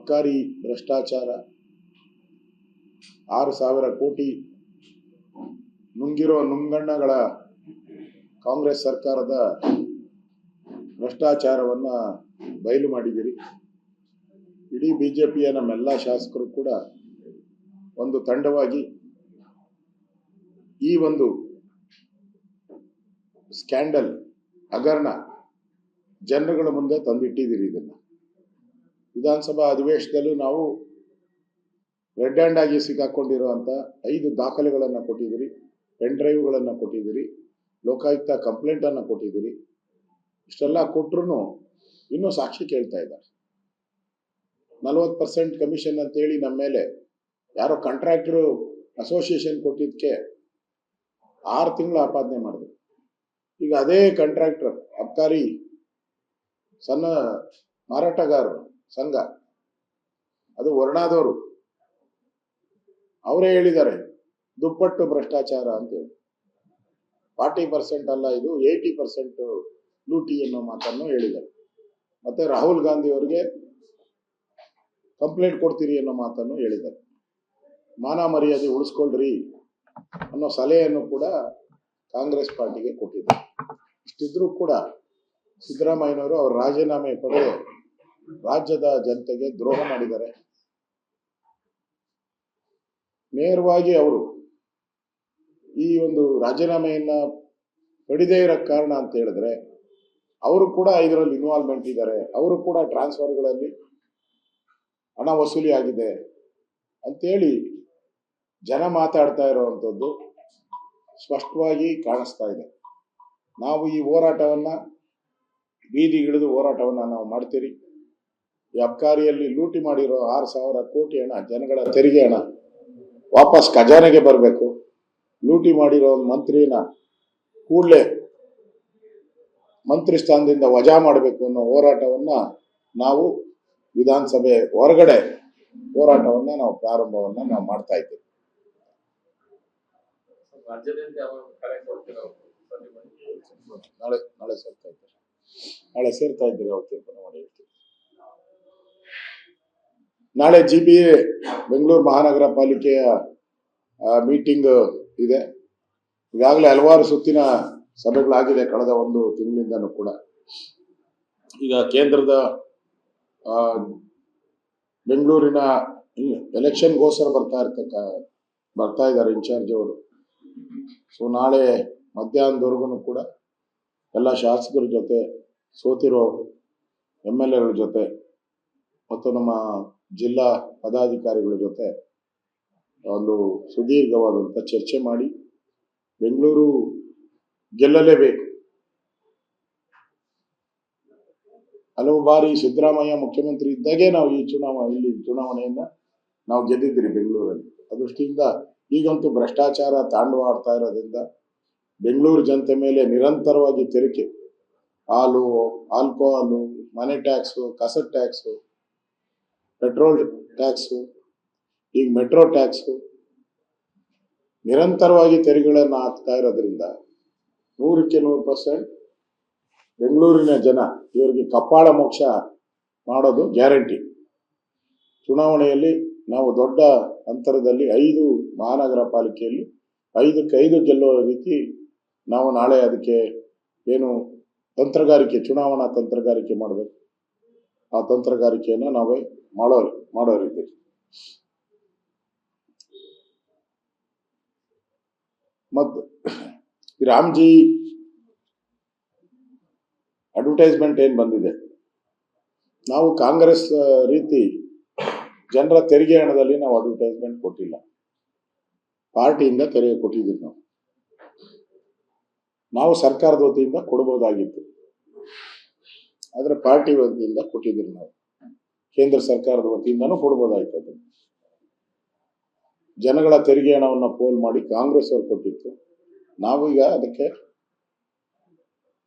ಅಬ್ಕಾರಿ ಭ್ರಷ್ಟಾಚಾರ, 6,000 ಕೋಟಿ ನುಂಗಿರೋ ನುಂಗಣ್ಣಗಳ ಕಾಂಗ್ರೆಸ್ ಸರ್ಕಾರದ ಭ್ರಷ್ಟಾಚಾರವನ್ನ ಬಯಲು ಮಾಡಿದಿರಿ. ಇಡೀ ಬಿಜೆಪಿಯ ನಮ್ಮೆಲ್ಲ ಶಾಸಕರು ಕೂಡ ಒಂದು ತಂಡವಾಗಿ ಈ ಒಂದು ಸ್ಕ್ಯಾಂಡಲ್ ಹಗರಣ ಜನರುಗಳ ಮುಂದೆ ತಂದಿಟ್ಟಿದ್ದೀರಿ. ಇದನ್ನ ವಿಧಾನಸಭಾ ಅಧಿವೇಶನದಲ್ಲೂ ನಾವು ರೆಡ್ ಹ್ಯಾಂಡ್ ಆಗಿ ಸಿಕ್ಕಾಕೊಂಡಿರುವಂತ 5 ದಾಖಲೆಗಳನ್ನು ಕೊಟ್ಟಿದ್ದೀರಿ, ಪೆನ್ ಡ್ರೈವ್ಗಳನ್ನು ಕೊಟ್ಟಿದ್ದೀರಿ, ಲೋಕಾಯುಕ್ತ ಕಂಪ್ಲೇಂಟ್ ಅನ್ನು ಕೊಟ್ಟಿದ್ದೀರಿ. ಇಷ್ಟೆಲ್ಲ ಕೊಟ್ಟರು ಇನ್ನೂ ಸಾಕ್ಷಿ ಕೇಳ್ತಾ ಇದ್ದಾರೆ. 40% ಕಮಿಷನ್ ಅಂತೇಳಿ ನಮ್ಮ ಮೇಲೆ ಯಾರೋ ಕಾಂಟ್ರಾಕ್ಟರ್ ಅಸೋಸಿಯೇಷನ್ ಕೊಟ್ಟಿದ್ದಕ್ಕೆ 6 ತಿಂಗಳು ಆಪಾದನೆ ಮಾಡಿದ್ರು. ಈಗ ಅದೇ ಕಾಂಟ್ರಾಕ್ಟರ್ ಅಬ್ಕಾರಿ ಸಣ್ಣ ಮಾರಾಟಗಾರರು ಸಂಘ, ಅದು ವರ್ಣಾದವರು, ಅವರೇ ಹೇಳಿದ್ದಾರೆ ದುಪ್ಪಟ್ಟು ಭ್ರಷ್ಟಾಚಾರ ಅಂತೇಳಿ. 40% ಅಲ್ಲ, ಇದು 80% ಲೂಟಿ ಅನ್ನೋ ಮಾತನ್ನು ಹೇಳಿದ್ದಾರೆ. ಮತ್ತೆ ರಾಹುಲ್ ಗಾಂಧಿ ಅವರಿಗೆ ಕಂಪ್ಲೇಂಟ್ ಕೊಡ್ತೀರಿ ಅನ್ನೋ ಮಾತನ್ನು ಹೇಳಿದ್ದಾರೆ. ಮಾನ ಮರ್ಯಾದೆ ಉಳಿಸ್ಕೊಳ್ರಿ ಅನ್ನೋ ಸಲಹೆಯನ್ನು ಕೂಡ ಕಾಂಗ್ರೆಸ್ ಪಾರ್ಟಿಗೆ ಕೊಟ್ಟಿದ್ದಾರೆ. ಇಷ್ಟಿದ್ರೂ ಕೂಡ ಸಿದ್ದರಾಮಯ್ಯನವರು ಅವ್ರ ರಾಜೀನಾಮೆ ಪಡೆದು ರಾಜ್ಯದ ಜನತೆಗೆ ದ್ರೋಹ ಮಾಡಿದ್ದಾರೆ. ನೇರವಾಗಿ ಅವರು ಈ ಒಂದು ರಾಜೀನಾಮೆಯನ್ನ ಪಡೆದೇ ಇರೋ ಕಾರಣ ಅಂತ ಹೇಳಿದ್ರೆ ಅವರು ಕೂಡ ಇದರಲ್ಲಿ ಇನ್ವಾಲ್ವ್ಮೆಂಟ್ ಇದ್ದಾರೆ, ಅವರು ಕೂಡ ಟ್ರಾನ್ಸ್ಫರ್ಗಳಲ್ಲಿ ಹಣ ವಸೂಲಿ ಆಗಿದೆ ಅಂತೇಳಿ ಜನ ಮಾತಾಡ್ತಾ ಇರುವಂಥದ್ದು ಸ್ಪಷ್ಟವಾಗಿ ಕಾಣಿಸ್ತಾ ಇದೆ. ನಾವು ಈ ಹೋರಾಟವನ್ನ ಬೀದಿಗಿಳಿದು ಹೋರಾಟವನ್ನ ನಾವು ಮಾಡ್ತೀರಿ. ಈ ಅಬ್ಕಾರಿಯಲ್ಲಿ ಲೂಟಿ ಮಾಡಿರೋ 6,000 ಕೋಟಿ ಹಣ, ಜನಗಳ ತೆರಿಗೆ ಹಣ ವಾಪಸ್ ಖಜಾನೆಗೆ ಬರಬೇಕು. ಲೂಟಿ ಮಾಡಿರೋ ಮಂತ್ರಿನ ಕೂಡಲೇ ಮಂತ್ರಿ ಸ್ಥಾನದಿಂದ ವಜಾ ಮಾಡಬೇಕು ಅನ್ನೋ ಹೋರಾಟವನ್ನ ನಾವು ವಿಧಾನಸಭೆ ಹೊರಗಡೆ ಹೋರಾಟವನ್ನ ನಾವು ಪ್ರಾರಂಭವನ್ನ ನಾವು ಮಾಡ್ತಾ ಇದ್ದೀವಿ. ನಾಳೆ ಸೇರ್ತಾ ಇದ್ದೀರಿ, ಅವ್ರು ತೀರ್ಮಾನ ಮಾಡಿ ಹೇಳ್ತೀವಿ. ನಾಳೆ GPA ಬೆಂಗಳೂರು ಮಹಾನಗರ ಪಾಲಿಕೆಯ ಮೀಟಿಂಗ್ ಇದೆ. ಈಗಾಗಲೇ ಹಲವಾರು ಸುತ್ತಿನ ಸಭೆಗಳಾಗಿದೆ ಕಳೆದ 1 ತಿಂಗಳಿಂದನೂ ಕೂಡ. ಈಗ ಕೇಂದ್ರದ ಬೆಂಗಳೂರಿನ ಎಲೆಕ್ಷನ್ಗೋಸ್ಕರ ಬರ್ತಾ ಇದ್ದಾರೆ ಇನ್ಚಾರ್ಜ್ ಅವರು. ಸೊ ನಾಳೆ ಮಧ್ಯಾಹ್ನದವರೆಗೂ ಕೂಡ ಎಲ್ಲ ಶಾಸಕರ ಜೊತೆ, ಸೋತಿರೋ MLAಗಳ ಜೊತೆ ಮತ್ತು ನಮ್ಮ ಜಿಲ್ಲಾ ಪದಾಧಿಕಾರಿಗಳ ಜೊತೆ ಒಂದು ಸುದೀರ್ಘವಾದಂಥ ಚರ್ಚೆ ಮಾಡಿ ಬೆಂಗಳೂರು ಗೆಲ್ಲಲೇಬೇಕು. ಹಲವು ಬಾರಿ ಸಿದ್ದರಾಮಯ್ಯ ಮುಖ್ಯಮಂತ್ರಿ ಇದ್ದಾಗೆ ನಾವು ಈ ಚುನಾವಣೆಯನ್ನ ನಾವು ಗೆದ್ದಿದ್ದೀರಿ ಬೆಂಗಳೂರಲ್ಲಿ. ಅದೃಷ್ಟಿಯಿಂದ ಈಗಂತೂ ಭ್ರಷ್ಟಾಚಾರ ತಾಂಡವ ಆಡ್ತಾ ಇರೋದ್ರಿಂದ ಬೆಂಗಳೂರು ಜನತೆ ಮೇಲೆ ನಿರಂತರವಾಗಿ ತೆರಿಗೆ, ಹಾಲು, ಆಲ್ಕೋಹಾಲು, ಮನೆ ಟ್ಯಾಕ್ಸು, ಕಸ ಟ್ಯಾಕ್ಸು, ಪೆಟ್ರೋಲ್ ಟ್ಯಾಕ್ಸು, ಈಗ ಮೆಟ್ರೋ ಟ್ಯಾಕ್ಸು, ನಿರಂತರವಾಗಿ ತೆರಿಗೆಗಳನ್ನು ಹಾಕ್ತಾ ಇರೋದ್ರಿಂದ 100% ಬೆಂಗಳೂರಿನ ಜನ ಇವರಿಗೆ ಕಪಾಳ ಮೋಕ್ಷ ಮಾಡೋದು ಗ್ಯಾರಂಟಿ. ಚುನಾವಣೆಯಲ್ಲಿ ನಾವು ದೊಡ್ಡ ಅಂತರದಲ್ಲಿ 5 ಮಹಾನಗರ ಪಾಲಿಕೆಯಲ್ಲಿ 5ಕ್ಕೆ 5 ಗೆಲ್ಲುವ ರೀತಿ ನಾವು ನಾಳೆ ಅದಕ್ಕೆ ಏನು ತಂತ್ರಗಾರಿಕೆ, ಚುನಾವಣಾ ತಂತ್ರಗಾರಿಕೆ ಮಾಡಬೇಕು. ಆ ತಂತ್ರಗಾರಿಕೆಯನ್ನು ನಾವೇ ಮಾಡೋ ರೀತಿ. ಮತ್ತು ಈ ರಾಮ್ಜಿ ಅಡ್ವರ್ಟೈಸ್ಮೆಂಟ್ ಏನ್ ಬಂದಿದೆ, ನಾವು ಕಾಂಗ್ರೆಸ್ ರೀತಿ ಜನರ ತೆರಿಗೆ ಹಣದಲ್ಲಿ ನಾವು ಅಡ್ವರ್ಟೈಸ್ಮೆಂಟ್ ಕೊಟ್ಟಿಲ್ಲ. ಪಾರ್ಟಿಯಿಂದ ತೆರಿಗೆ ಕೊಟ್ಟಿದ್ದೀವಿ. ನಾವು ಸರ್ಕಾರದ ವತಿಯಿಂದ ಕೊಡಬಹುದಾಗಿತ್ತು, ಆದ್ರೆ ಪಾರ್ಟಿ ವತಿಯಿಂದ ಕೊಟ್ಟಿದ್ದೀವಿ. ನಾವು ಕೇಂದ್ರ ಸರ್ಕಾರದ ವತಿಯಿಂದನೂ ಕೊಡ್ಬೋದಾಯ್ತು. ಅದನ್ನು ಜನಗಳ ತೆರಿಗೆ ಹಣವನ್ನ ಪೋಲ್ ಮಾಡಿ ಕಾಂಗ್ರೆಸ್ ಅವರು ಕೊಟ್ಟಿತ್ತು. ನಾವೀಗ ಅದಕ್ಕೆ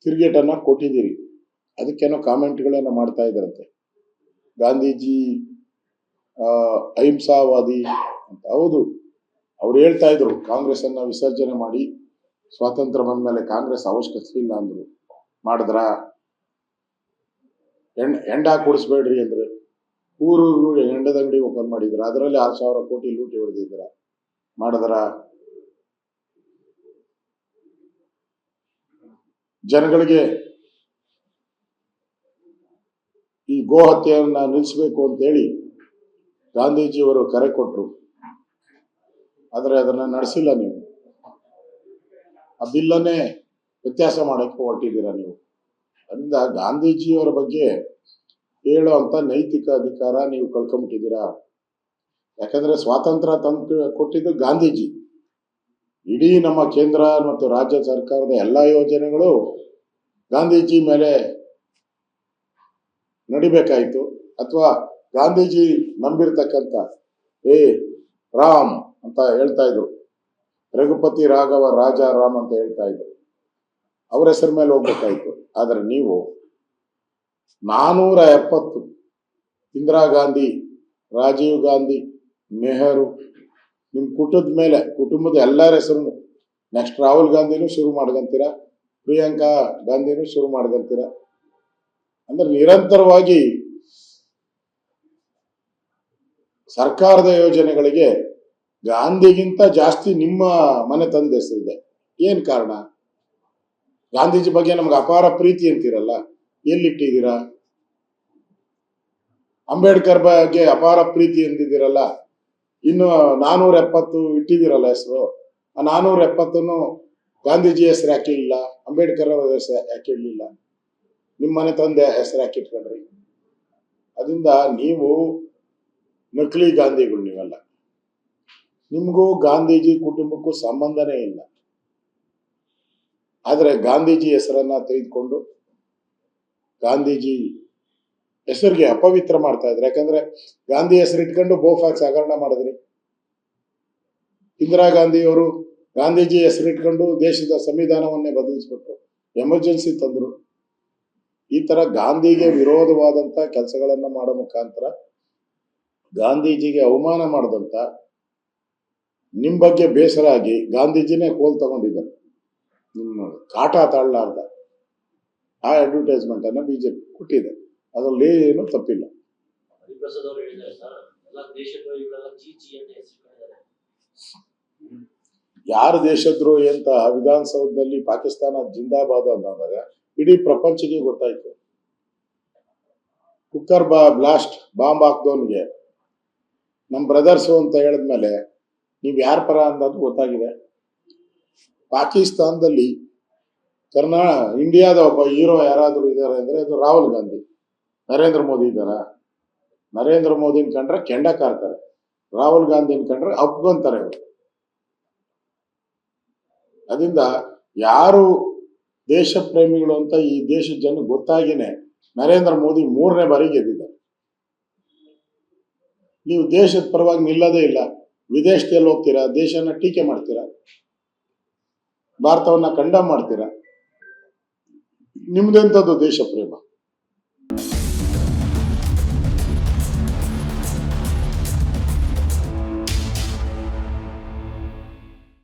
ತಿರುಗೇಟನ್ನ ಕೊಟ್ಟಿದ್ದೀರಿ. ಅದಕ್ಕೇನೋ ಕಾಮೆಂಟ್ಗಳನ್ನ ಮಾಡ್ತಾ ಇದ್ದಾರಂತೆ, ಗಾಂಧೀಜಿ ಅಹಿಂಸಾವಾದಿ ಅಂತ. ಹೌದು, ಅವ್ರು ಹೇಳ್ತಾ ಇದ್ರು ಕಾಂಗ್ರೆಸ್ ಅನ್ನ ವಿಸರ್ಜನೆ ಮಾಡಿ ಸ್ವಾತಂತ್ರ್ಯ ಬಂದ ಮೇಲೆ ಕಾಂಗ್ರೆಸ್ ಅವಶ್ಯಕತೆ ಇಲ್ಲ ಅಂದ್ರು. ಮಾಡಿದ್ರ? ಎಂಡ ಕೂಡಿಸ್ಬೇಡ್ರಿ ಅಂದ್ರೆ ಊರಿಗೂ ಎಂಡದ ಅಂಗಡಿ ಓಪನ್ ಮಾಡಿದ್ರ, ಅದರಲ್ಲಿ 6,000 ಕೋಟಿ ಲೂಟಿ ಹೊಡೆದಿದ್ರ ಮಾಡಿದ್ರ. ಜನಗಳಿಗೆ ಈ ಗೋ ಹತ್ಯೆಯನ್ನ ನಿಲ್ಲಿಸಬೇಕು ಅಂತೇಳಿ ಗಾಂಧೀಜಿಯವರು ಕರೆ ಕೊಟ್ಟರು. ಆದರೆ ಅದನ್ನ ನಡೆಸಿಲ್ಲ ನೀವು. ಆ ಬಿಲ್ಲನ್ನೇ ವ್ಯತ್ಯಾಸ ಮಾಡಕ್ಕೆ ಹೊರಟಿದ್ದೀರಾ ನೀವು. ಅದರಿಂದ ಗಾಂಧೀಜಿಯವರ ಬಗ್ಗೆ ಹೇಳುವಂತ ನೈತಿಕ ಅಧಿಕಾರ ನೀವು ಕಳ್ಕೊಂಡ್ಬಿಟ್ಟಿದ್ದೀರಾ. ಯಾಕಂದ್ರೆ ಸ್ವಾತಂತ್ರ್ಯ ತಂದು ಕೊಟ್ಟಿದ್ದು ಗಾಂಧೀಜಿ. ಇಡೀ ನಮ್ಮ ಕೇಂದ್ರ ಮತ್ತು ರಾಜ್ಯ ಸರ್ಕಾರದ ಎಲ್ಲಾ ಯೋಜನೆಗಳು ಗಾಂಧೀಜಿ ಮೇಲೆ ನಡಿಬೇಕಾಯ್ತು. ಅಥವಾ ಗಾಂಧೀಜಿ ನಂಬಿರ್ತಕ್ಕಂಥ ರಾಮ್ ಅಂತ ಹೇಳ್ತಾ ಇದ್ರು, ರಘುಪತಿ ರಾಘವ ರಾಜ ರಾಮ್ ಅಂತ ಹೇಳ್ತಾ ಇದ್ರು, ಅವ್ರ ಹೆಸರ ಮೇಲೆ ಹೋಗ್ಬೇಕಾಯ್ತು. ಆದ್ರೆ ನೀವು 470 ಇಂದಿರಾ ಗಾಂಧಿ, ರಾಜೀವ್ ಗಾಂಧಿ, ನೆಹರು, ನಿಮ್ ಕುಟುಂಬದ ಎಲ್ಲರ ಹೆಸರು, ನೆಕ್ಸ್ಟ್ ರಾಹುಲ್ ಗಾಂಧಿನೂ ಶುರು ಮಾಡ್ಕಂತೀರ, ಪ್ರಿಯಾಂಕಾ ಗಾಂಧಿನೂ ಶುರು ಮಾಡ್ಕಂತೀರ. ಅಂದ್ರೆ ನಿರಂತರವಾಗಿ ಸರ್ಕಾರದ ಯೋಜನೆಗಳಿಗೆ ಗಾಂಧಿಗಿಂತ ಜಾಸ್ತಿ ನಿಮ್ಮ ಮನೆ ತಂದೆ ಹೆಸರಿದೆ. ಏನ್ ಕಾರಣ? ಗಾಂಧೀಜಿ ಬಗ್ಗೆ ನಮ್ಗೆ ಅಪಾರ ಪ್ರೀತಿ ಅಂತೀರಲ್ಲ, ಎಲ್ಲಿಟ್ಟಿದ್ದೀರಾ? ಅಂಬೇಡ್ಕರ್ ಬಗ್ಗೆ ಅಪಾರ ಪ್ರೀತಿ ಎಂದಿದ್ದೀರಲ್ಲ, ಇನ್ನು 470 ಇಟ್ಟಿದ್ದೀರಲ್ಲ ಹೆಸರು. ಆ 470 ಗಾಂಧೀಜಿ ಹೆಸರು ಯಾಕೆ ಇಲ್ಲ? ಅಂಬೇಡ್ಕರ್ ಅವರ ಹೆಸರು ಯಾಕೆ ಇರಲಿಲ್ಲ? ನಿಮ್ಮ ಮನೆ ತಂದೆ ಹೆಸರು ಯಾಕೆ ಇಟ್ಕೊಂಡ್ರಿ? ಅದರಿಂದ ನೀವು ನಕಲಿ ಗಾಂಧಿಗಳು ನೀವೆಲ್ಲ. ನಿಮಗೂ ಗಾಂಧೀಜಿ ಕುಟುಂಬಕ್ಕೂ ಸಂಬಂಧನೇ ಇಲ್ಲ. ಆದ್ರೆ ಗಾಂಧೀಜಿ ಹೆಸರನ್ನ ತೆಗೆದುಕೊಂಡು ಗಾಂಧೀಜಿ ಹೆಸರಿಗೆ ಅಪವಿತ್ರ ಮಾಡ್ತಾ ಇದ್ರೆ. ಯಾಕಂದ್ರೆ ಗಾಂಧಿ ಹೆಸರು ಇಟ್ಕೊಂಡು ಬೋಫಾಕ್ಸ್ ಹಗರಣ ಮಾಡಿದ್ರಿ. ಇಂದಿರಾ ಗಾಂಧಿಯವರು ಗಾಂಧೀಜಿ ಹೆಸರು ಇಟ್ಕೊಂಡು ದೇಶದ ಸಂವಿಧಾನವನ್ನೇ ಬದಲಿಸ್ಬಿಟ್ರು, ಎಮರ್ಜೆನ್ಸಿ ತಂದ್ರು. ಈ ತರ ಗಾಂಧಿಗೆ ವಿರೋಧವಾದಂತ ಕೆಲಸಗಳನ್ನ ಮಾಡೋ ಮುಖಾಂತರ ಗಾಂಧೀಜಿಗೆ ಅವಮಾನ ಮಾಡದಂತ, ನಿಮ್ ಬಗ್ಗೆ ಬೇಸರ ಆಗಿ ಗಾಂಧೀಜಿನೇ ಕೋಲ್ ತಗೊಂಡಿದ್ದಾರೆ. ನಿಮ್ಮ ಕಾಟ ತಾಳಲಾರ್ದ ಆ ಅಡ್ವರ್ಟೈಸ್ಮೆಂಟ್ ಅನ್ನ ಬಿಜೆಪಿ ಕೊಟ್ಟಿದೆ. ಅದರಲ್ಲಿ ಏನು ತಪ್ಪಿಲ್ಲ. ಯಾರು ದೇಶದ್ರೋಹಿ ಅಂತ ವಿಧಾನಸೌಧದಲ್ಲಿ ಪಾಕಿಸ್ತಾನ ಜಿಂದಾಬಾದ್ ಅಂದಾಗ ಇಡೀ ಪ್ರಪಂಚಕ್ಕೆ ಗೊತ್ತಾಯ್ತು. ಕುಕ್ಕರ್ ಬ್ಲಾಸ್ಟ್ ಬಾಂಬ್ ಹಾಕ್ದವನ್ಗೆ ನಮ್ ಬ್ರದರ್ಸು ಅಂತ ಹೇಳಿದ್ಮೇಲೆ ನೀವ್ ಯಾರ ಪರ ಅನ್ನೋದು ಗೊತ್ತಾಗಿದೆ. ಪಾಕಿಸ್ತಾನದಲ್ಲಿ ಇಂಡಿಯಾದ ಒಬ್ಬ ಹೀರೋ ಯಾರಾದ್ರೂ ಇದ್ದಾರೆ ಅಂದ್ರೆ ಅದು ರಾಹುಲ್ ಗಾಂಧಿ. ನರೇಂದ್ರ ಮೋದಿ ಇದ್ದಾರ? ನರೇಂದ್ರ ಮೋದಿನ ಕಂಡ್ರೆ ಕೆಂಡ ಕಾರ್ತಾರೆ, ರಾಹುಲ್ ಗಾಂಧಿನ ಕಂಡ್ರೆ ಅಪ್ಕೊಂತಾರೆ ಅವರು. ಅದರಿಂದ ಯಾರು ದೇಶ ಪ್ರೇಮಿಗಳು ಅಂತ ಈ ದೇಶದ ಜನ ಗೊತ್ತಾಗಿನೇ ನರೇಂದ್ರ ಮೋದಿ 3ನೇ ಬಾರಿ ಗೆದ್ದಿದ್ದಾರೆ. ನೀವು ದೇಶದ ಪರವಾಗಿ ನಿಲ್ಲದೇ ಇಲ್ಲ, ವಿದೇಶದಲ್ಲಿ ಹೋಗ್ತೀರಾ, ದೇಶನ ಟೀಕೆ ಮಾಡ್ತೀರಾ, ಭಾರತವನ್ನ ಖಂಡನೆ ಮಾಡ್ತೀರಾ. ನಿಮ್ದೆಂಥದ್ದು ದೇಶ ಪ್ರೇಮ?